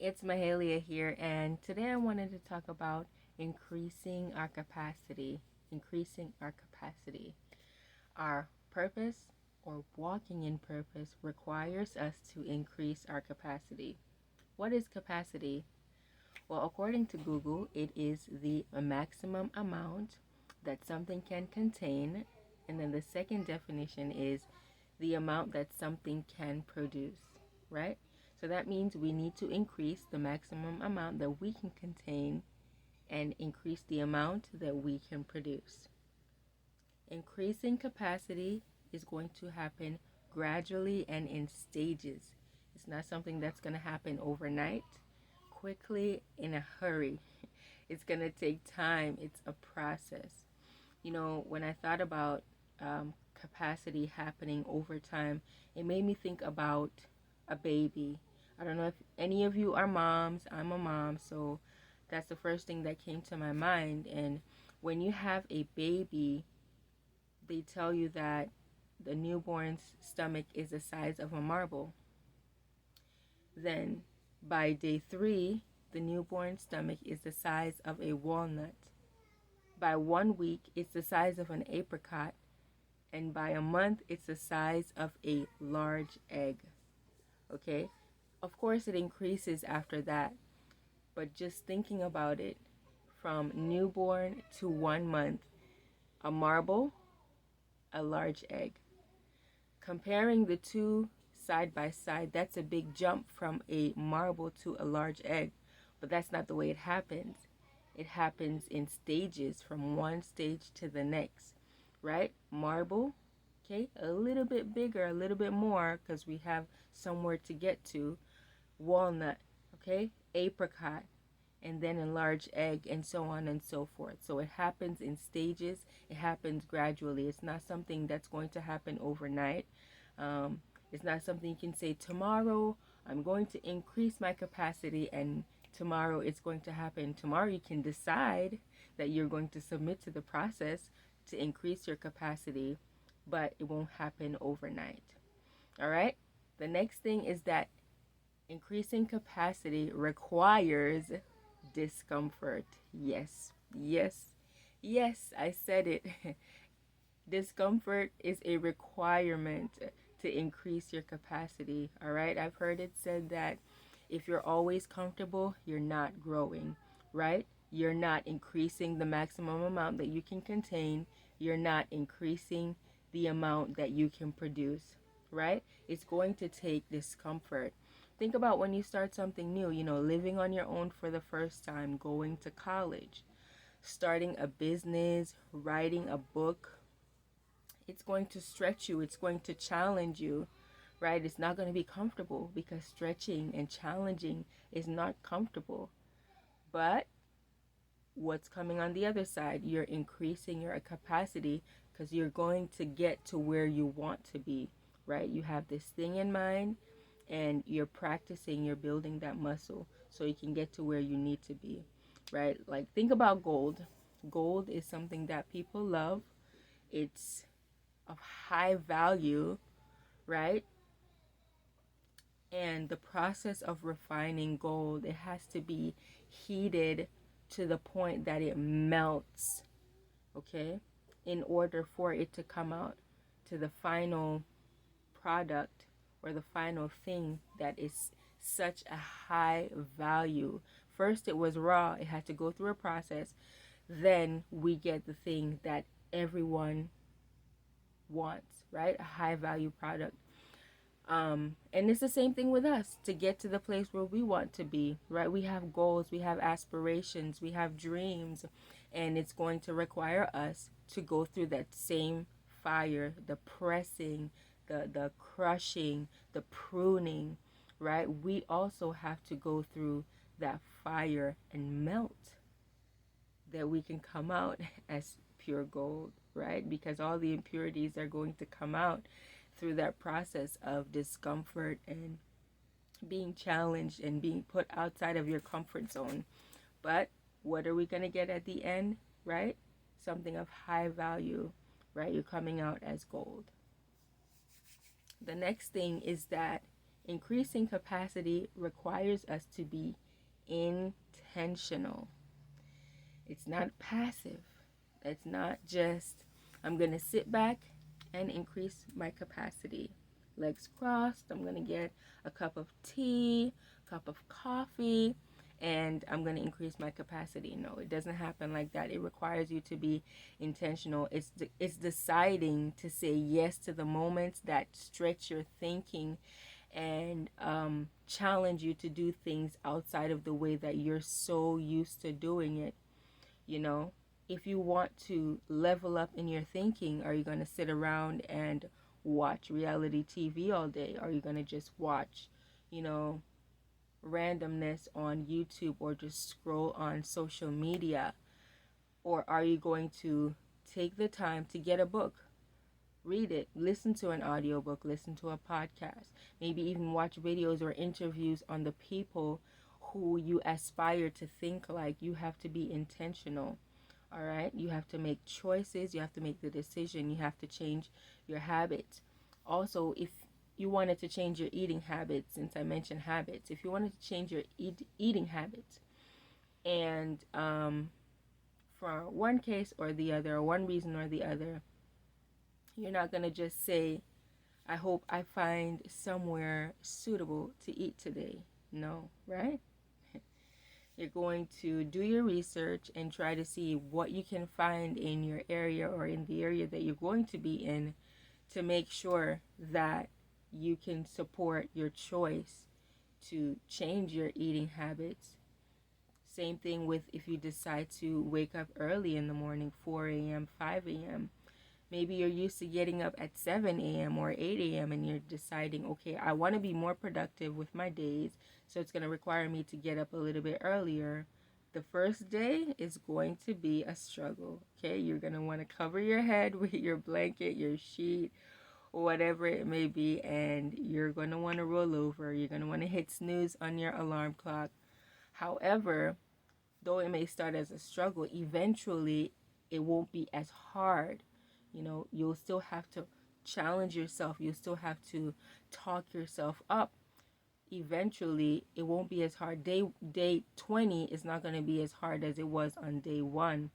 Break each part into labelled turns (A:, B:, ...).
A: It's Mahalia here, and today I wanted to talk about increasing our capacity. Increasing our capacity. Our purpose or walking in purpose requires us to increase our capacity. What is capacity? Well, according to Google, it is the maximum amount that something can contain, and then the second definition is the amount that something can produce, right? So that means we need to increase the maximum amount that we can contain and increase the amount that we can produce. Increasing capacity is going to happen gradually and in stages. It's not something that's going to happen overnight, quickly, in a hurry. It's going to take time. It's a process. When I thought about capacity happening over time, it made me think about a baby. I don't know if any of you are moms. I'm a mom, so that's the first thing that came to my mind. And when you have a baby, they tell you that the newborn's stomach is the size of a marble. Then by day 3, the newborn stomach is the size of a walnut. By 1 week, it's the size of an apricot. And by a month, it's the size of a large egg. Okay? Of course, it increases after that. But just thinking about it, from newborn to 1 month, a marble, a large egg. Comparing the two side by side, that's a big jump from a marble to a large egg. But that's not the way it happens. It happens in stages, from one stage to the next, right? Marble, okay, a little bit bigger, a little bit more, because we have somewhere to get to. Walnut, okay, apricot, and then a large egg, and so on and so forth. So it happens in stages. It happens gradually. It's not something that's going to happen overnight. It's not something you can say, tomorrow I'm going to increase my capacity and tomorrow it's going to happen. Tomorrow you can decide that you're going to submit to the process to increase your capacity, but it won't happen overnight. All right? The next thing is that increasing capacity requires discomfort. Yes, yes, yes, I said it. Discomfort is a requirement to increase your capacity. All right? I've heard it said that if you're always comfortable, you're not growing, right? You're not increasing the maximum amount that you can contain. You're not increasing the amount that you can produce, right? It's going to take discomfort. Think about when you start something new, living on your own for the first time, going to college, starting a business, writing a book. It's going to stretch you. It's going to challenge you, right? It's not going to be comfortable because stretching and challenging is not comfortable. But what's coming on the other side? You're increasing your capacity because you're going to get to where you want to be, right? You have this thing in mind and you're practicing, you're building that muscle so you can get to where you need to be, right? Like, think about gold. Gold is something that people love. It's of high value, right? And the process of refining gold, it has to be heated to the point that it melts, okay, in order for it to come out to the final product or the final thing that is such a high value. First it was raw, it had to go through a process, then we get the thing that everyone wants, right? A high value product. And it's the same thing with us to get to the place where we want to be, right? We have goals, we have aspirations, we have dreams, and it's going to require us to go through that same fire, the pressing, the crushing, the pruning, right? We also have to go through that fire and melt that we can come out as pure gold, right? Because all the impurities are going to come out through that process of discomfort and being challenged and being put outside of your comfort zone. But what are we going to get at the end, right? Something of high value, right? You're coming out as gold. The next thing is that Increasing capacity requires us to be intentional. It's not passive. It's not just, I'm going to sit back and increase my capacity. Legs crossed, I'm going to get a cup of tea, cup of coffee, and I'm going to increase my capacity. No, it doesn't happen like that. It requires you to be intentional. It's deciding to say yes to the moments that stretch your thinking and challenge you to do things outside of the way that you're so used to doing it. You know, if you want to level up in your thinking, are you going to sit around and watch reality TV all day? Are you going to just watch, you know, randomness on YouTube or just scroll on social media? Or are you going to take the time to get a book, read it, listen to an audiobook, listen to a podcast, maybe even watch videos or interviews on the people who you aspire to think like? You have to be intentional. All right, you have to make choices, you have to make the decision, you have to change your habits. Also, if you wanted to change your eating habits, since I mentioned habits, if you wanted to change your eating habits, and for one case or the other, or one reason or the other, you're not going to just say, I hope I find somewhere suitable to eat today. No, right? You're going to do your research and try to see what you can find in your area or in the area that you're going to be in to make sure that you can support your choice to change your eating habits. Same thing with if you decide to wake up early in the morning, 4 a.m., 5 a.m. Maybe you're used to getting up at 7 a.m. or 8 a.m. and you're deciding, okay, I want to be more productive with my days, so it's going to require me to get up a little bit earlier. The first day is going to be a struggle, okay? You're going to want to cover your head with your blanket, your sheet, whatever it may be, and you're going to want to roll over. You're going to want to hit snooze on your alarm clock. However, though it may start as a struggle, eventually it won't be as hard. You know, you'll still have to challenge yourself. You'll still have to talk yourself up. Eventually, it won't be as hard. Day 20 is not going to be as hard as it was on day 1.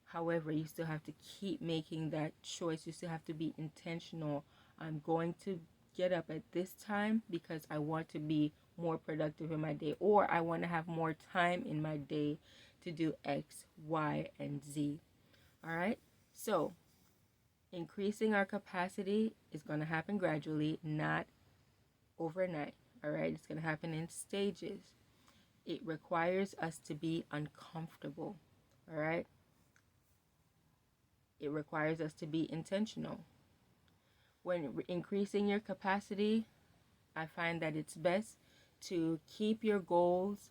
A: However, you still have to keep making that choice. You still have to be intentional. I'm going to get up at this time because I want to be more productive in my day, or I want to have more time in my day to do X, Y, and Z. All right? So, increasing our capacity is going to happen gradually, not overnight. All right? It's going to happen in stages. It requires us to be uncomfortable. All right? It requires us to be intentional. When increasing your capacity, I find that it's best to keep your goals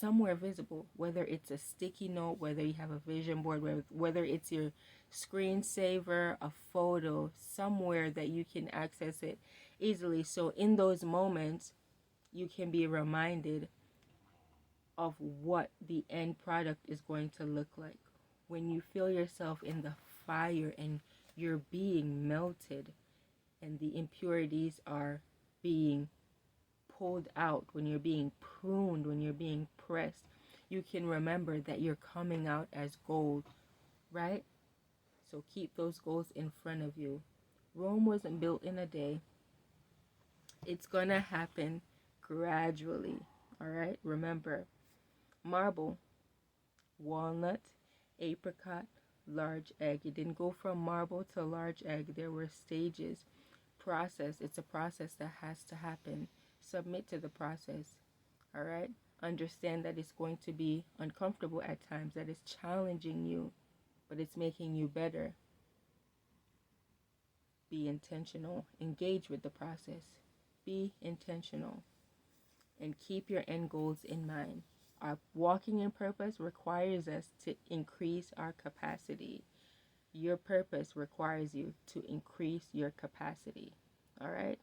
A: somewhere visible, whether it's a sticky note, whether you have a vision board, whether it's your screensaver, a photo, somewhere that you can access it easily. So in those moments, you can be reminded of what the end product is going to look like. When you feel yourself in the fire and you're being melted and the impurities are being pulled out, when you're being pruned, when you're being pressed, you can remember that you're coming out as gold, right? So keep those goals in front of you. Rome wasn't built in a day. It's gonna happen gradually, all right? Remember, marble, walnut, apricot, large egg. It didn't go from marble to large egg. There were stages. It's a process that has to happen. Submit to the process. All right? Understand that it's going to be uncomfortable at times, that it's challenging you, but it's making you better. Be intentional. Engage with the process. Be intentional. And keep your end goals in mind. Our walking in purpose requires us to increase our capacity. Your purpose requires you to increase your capacity. All right?